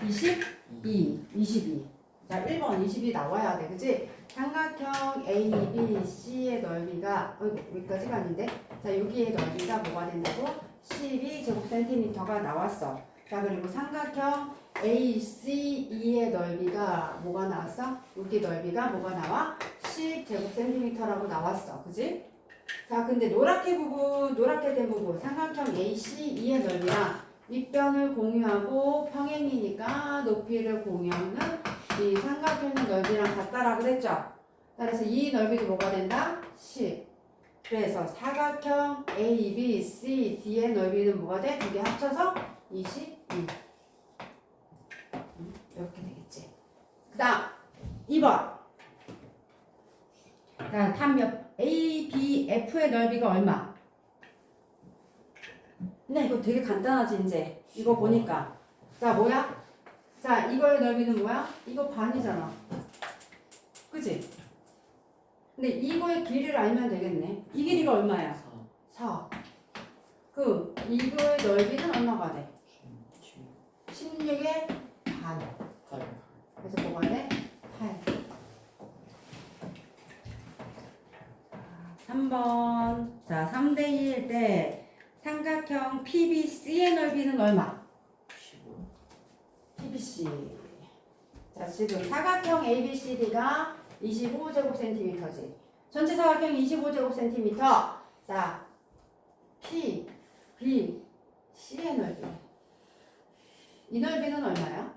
A: 22. 자, 1번 22 나와야 돼. 그치? 삼각형 A, B, C의 넓이가 여기까지가 아닌데, 자, 여기의 넓이가 뭐가 된다고? 12제곱센티미터가 나왔어. 자, 그리고 삼각형 ACE의 넓이가 뭐가 나왔어? 여기 넓이가 뭐가 나와? 10제곱센티미터라고 나왔어. 그지? 자, 근데 노랗게 된 부분, 삼각형 ACE의 넓이랑 밑변을 공유하고 평행이니까 높이를 공유하는 이 삼각형의 넓이랑 같다라고 그랬죠? 그래서 이 넓이도 뭐가 된다? 10. 그래서 사각형 A, B, C, D의 넓이는 뭐가 돼? 두 개 합쳐서 22. 이렇게 되겠지. 그 다음 2번. 자, 답몇? A, B, F의 넓이가 얼마? 근데 이거 되게 간단하지 이제. 이거 보니까. 자, 뭐야? 자, 이거의 넓이는 뭐야? 이거 반이잖아. 그치? 근데 이거의 길이를 알면 되겠네. 이 길이가 얼마야? 4. 이거의 넓이는 얼마가 돼? 16의 반. 그래서 뭐가 돼? 8. 3번. 자, 3대 2일 때 삼각형 PBC의 넓이는 얼마?
B: 15.
A: PBC. 자, 지금 사각형 ABCD가 25제곱센티미터지. 전체 사각형이 25제곱센티미터. 자, P, B, C의 넓이. 이 넓이는 얼마야?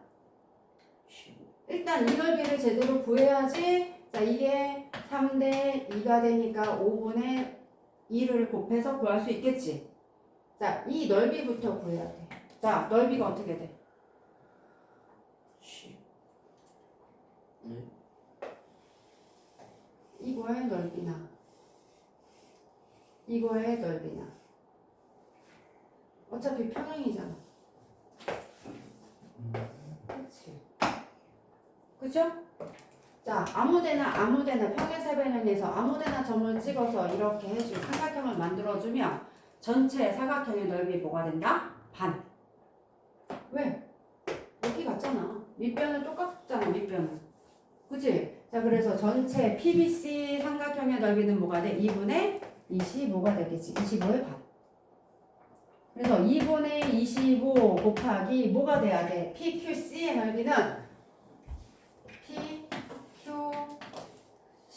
B: 15.
A: 일단 이 넓이를 제대로 구해야지. 자, 이게 3대 2가 되니까 5분의 2를 곱해서 구할 수 있겠지. 자, 이 넓이부터 구해야 돼. 자, 넓이가 어떻게 돼?
B: 10. 네.
A: 이거의 넓이나 이거의 넓이나 어차피 평행이잖아. 그치? 그죠? 자, 아무데나 평행사변형에서 아무데나 점을 찍어서 이렇게 해주고 삼각형을 만들어주면 전체 사각형의 넓이 뭐가 된다? 반. 왜? 여기 같잖아. 밑변은 똑같잖아. 밑변은. 그치? 자, 그래서 전체 PBC 삼각형의 넓이는 뭐가 돼? 2분의 25가 되겠지. 25의 반. 그래서 2분의 25 곱하기 뭐가 돼야 돼? PQC의 넓이는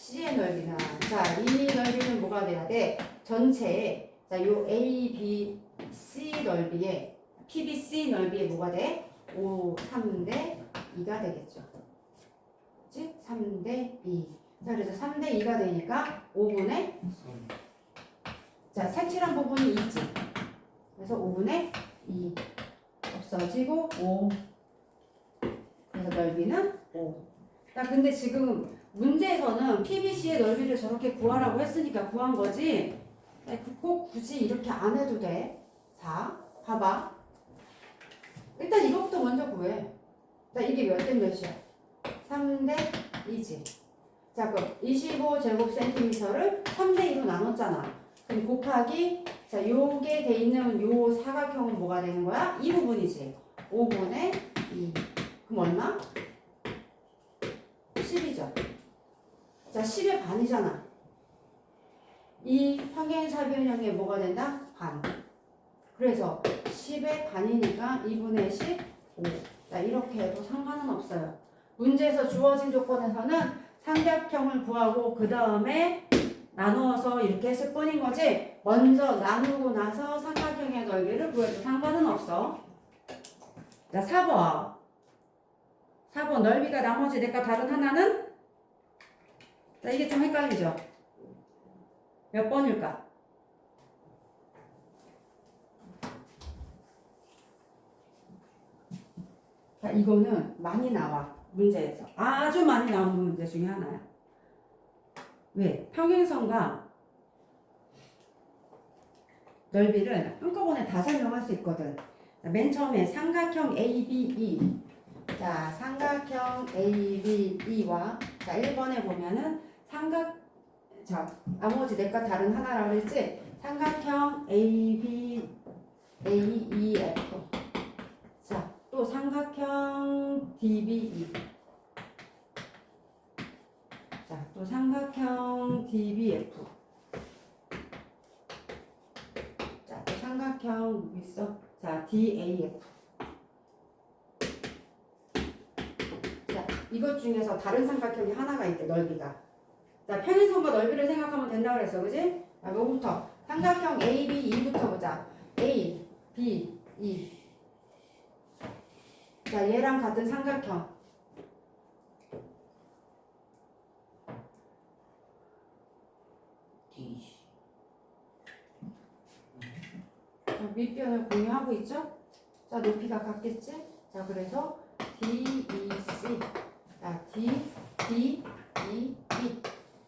A: PQC의 넓이는 자, 이 넓이는 뭐가 돼야 돼? 전체에 자, 요 A, B, C 넓이에 PBC 넓이에 뭐가 돼? 3대 2가 되겠죠. 그치? 3대 2. 자, 그래서 3대 2가 되니까 5분의
B: 3.
A: 자, 색칠한 부분이 있지. 그래서 5분의 2 없어지고 5. 그래서 넓이는 5. 자, 근데 지금 문제에서는 PBC의 넓이를 저렇게 구하라고 했으니까 구한 거지. 꼭 굳이 이렇게 안 해도 돼. 자, 봐봐. 일단 이것부터 먼저 구해. 자, 이게 몇 대 몇이야? 3대 2지. 자, 그럼 25제곱센티미터를 3대 2로 나눴잖아. 그럼 곱하기, 자, 요게 돼 있는 요 사각형은 뭐가 되는 거야? 이 부분이지. 5분의 2. 그럼 얼마? 10이죠. 자, 10의 반이잖아. 이 평행사변형에 뭐가 된다? 반. 그래서 10의 반이니까 2분의 15. 자, 이렇게 해도 상관은 없어요. 문제에서 주어진 조건에서는 삼각형을 구하고 그 다음에 나누어서 이렇게 했을 뿐인 거지. 먼저 나누고 나서 삼각형의 넓이를 구해도 상관은 없어. 자, 4번. 4번 넓이가 나머지 넷과 다른 하나는? 자, 이게 좀 헷갈리죠? 몇 번일까? 자, 이거는 많이 나와. 문제에서. 아주 많이 나오는 문제 중에 하나야. 왜? 평행선과 넓이를 한꺼번에 다 설명할 수 있거든. 자, 맨 처음에 삼각형 ABE. 자, 삼각형 ABE와 자, 1번에 보면은 자, 나머지 넷과 다른 하나라고 했지? 삼각형 AEF. 자, 또 삼각형 DBE. 자, 또 삼각형 DBF. 자, 또 삼각형 뭐 있어? 자, DAF. 자, 이것 중에서 다른 삼각형이 하나가 있대, 넓이가. 자, 평행선과 넓이를 생각하면 된다고 그랬어, 그지? 자, 요거부터 삼각형 ABE부터 보자. A, B, E. 자, 얘랑 같은 삼각형.
B: D.
A: 자, 밑변을 공유하고 있죠? 자, 높이가 같겠지? 자, 그래서 DEC. 자, DEE.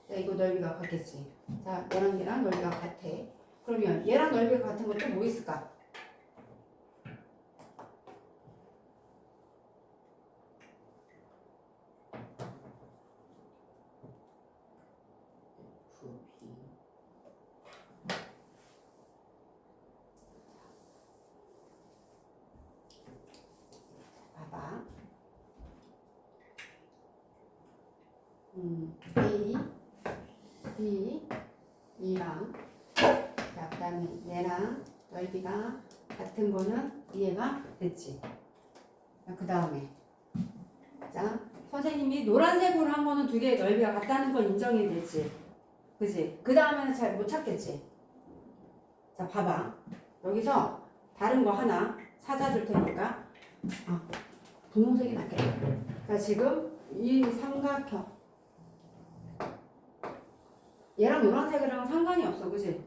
A: 자, 이거 넓이가 같겠지? 자, 얘랑 넓이가 같아. 그러면 얘랑 넓이가 같은 것도 뭐 있을까?
B: FB.
A: 봐봐. A, B, E랑 자, 그 다음에 얘랑 넓이가 같은 거는 이해가 됐지. 그 다음에 자, 선생님이 노란색으로 한 거는 두 개의 넓이가 같다는 건 인정이 됐지. 그지? 그 다음에는 잘 못 찾겠지. 자, 봐봐. 여기서 다른 거 하나 찾아줄 테니까. 아, 분홍색이 낫겠다. 자, 지금 이 삼각형. 얘랑 노란색이랑 상관이 없어, 그지?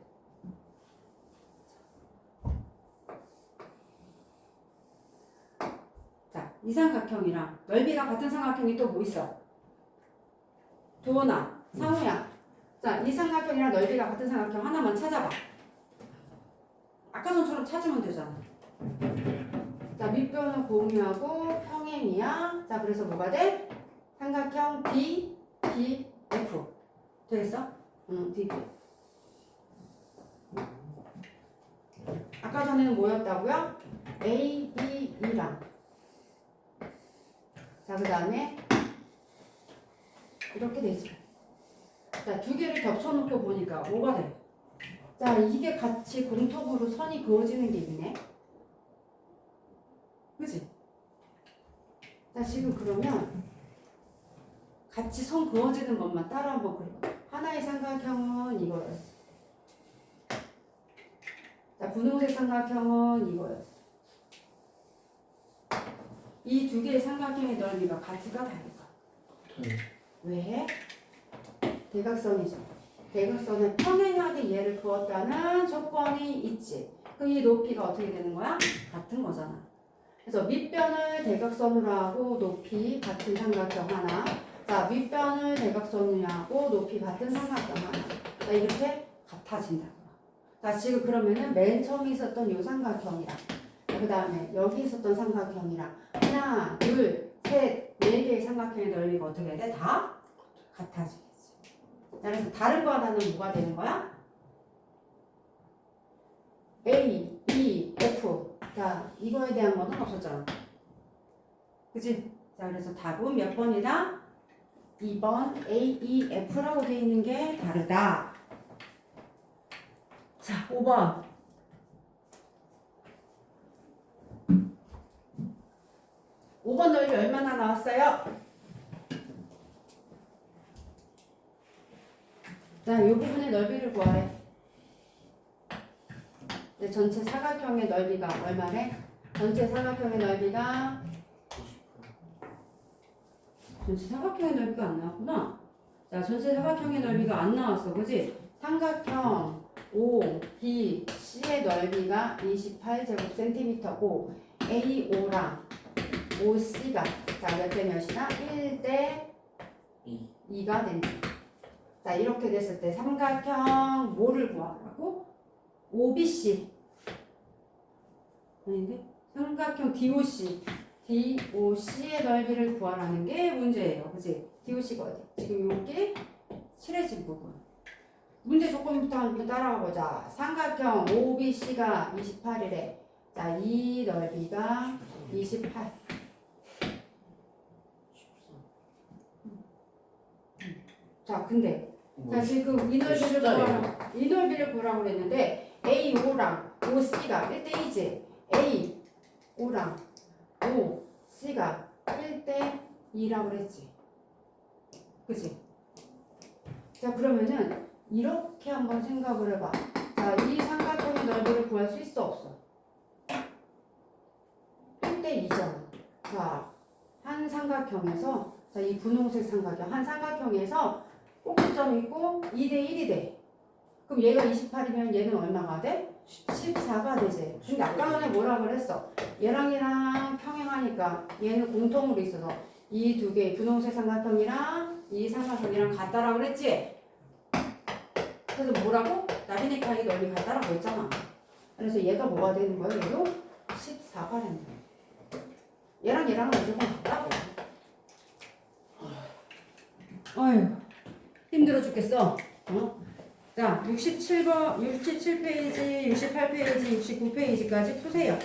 A: 자, 이 삼각형이랑 넓이가 같은 삼각형이 또 뭐 있어? 도원아, 상우야. 자, 이 삼각형이랑 넓이가 같은 삼각형 하나만 찾아봐. 아까 전처럼 찾으면 되잖아. 자, 밑변을 공유하고 평행이야. 자, 그래서 뭐가 돼? 삼각형 D, B, F. 되겠어? 응, D, B. 아까 전에는 뭐였다고요? A, B, E랑. 자, 그 다음에 이렇게 되지. 자, 두 개를 겹쳐놓고 보니까 뭐가 돼? 자, 이게 같이 공통으로 선이 그어지는 게 있네. 그치? 자, 지금 그러면 같이 선 그어지는 것만 따라 한번 그려. 하나의 삼각형은 이거였어. 자, 분홍색 삼각형은 이거였어. 이 두 개의 삼각형의 넓이가 같을까 다를까? 왜? 대각선이죠. 대각선에 평행하게 얘를 그었다는 조건이 있지. 그럼 이 높이가 어떻게 되는 거야? 같은 거잖아. 그래서 밑변을 대각선으로 하고 높이 같은 삼각형 하나. 자, 윗변을 대각선으로 하고 높이 같은 삼각형 하나. 자, 이렇게 같아진다. 자, 지금 그러면은 맨 처음에 있었던 요 삼각형이랑 그 다음에 여기 있었던 삼각형이랑 하나, 둘, 셋, 네 개의 삼각형의 넓이가 어떻게 돼? 다 같아지겠지. 자, 그래서 다른 거 하나는 뭐가 되는 거야? A, B, F. 자, 이거에 대한 거는 없었잖아. 그치? 자, 그래서 답은 몇 번이다? 2번 A, E, F라고 되어 있는 게 다르다. 자, 5번. 5번 넓이 얼마나 나왔어요? 자, 이 부분의 넓이를 구하래. 이제 전체 사각형의 넓이가 얼마래? 전체 사각형의 넓이가
B: 98.
A: 전체 사각형의 넓이가 안 나왔구나. 자, 전체 사각형의 넓이가 안 나왔어, 그지? 삼각형 OBC의 넓이가 28제곱센티미터고 AO랑 OC가 자, 몇 대 몇이나? 1대
B: 2.
A: 2가 된다. 자, 이렇게 됐을 때 삼각형 뭐를 구하라고? OBC 아닌데? 삼각형 DOC의 넓이를 구하라는 게 문제예요. 그치? DOC가 어디? 지금 여기 칠해진 부분. 문제 조건부터 한번 따라가 보자. 삼각형 OBC가 28이래. 자, 이 넓이가 28.
B: 13.
A: 자, 근데 자, 지금 이 넓이를
B: 14예요.
A: 구하라. 이 넓이를 구하라고 그랬는데 AO랑 OC가 1대2지. AO랑 OC가 1대2라고 그랬지. 그치? 자, 그러면은 이렇게 한번 생각을 해봐. 자, 이 삼각형의 넓이를 구할 수 있어 없어? 1대2잖아. 자, 한 삼각형에서 자, 이 분홍색 삼각형 한 삼각형에서 꼭지점 있고 2대1이 돼. 그럼 얘가 28이면 얘는 얼마가 돼? 14가 되지. 근데 아까 전에 뭐라 그랬어? 얘랑 얘랑 평행하니까 얘는 공통으로 있어서 이 두 개 분홍색 삼각형이랑 이 삼각형이랑 같다라고 그랬지? 그래서 뭐라고? 나비네카의 넓이 같다라고 했잖아. 그래서 얘가 뭐가 되는 거야? 얘도 14가 되는 거야. 얘랑 얘랑은 무조건 같다고. 어휴, 힘들어 죽겠어. 어? 자, 67페이지, 68페이지, 69페이지까지 푸세요.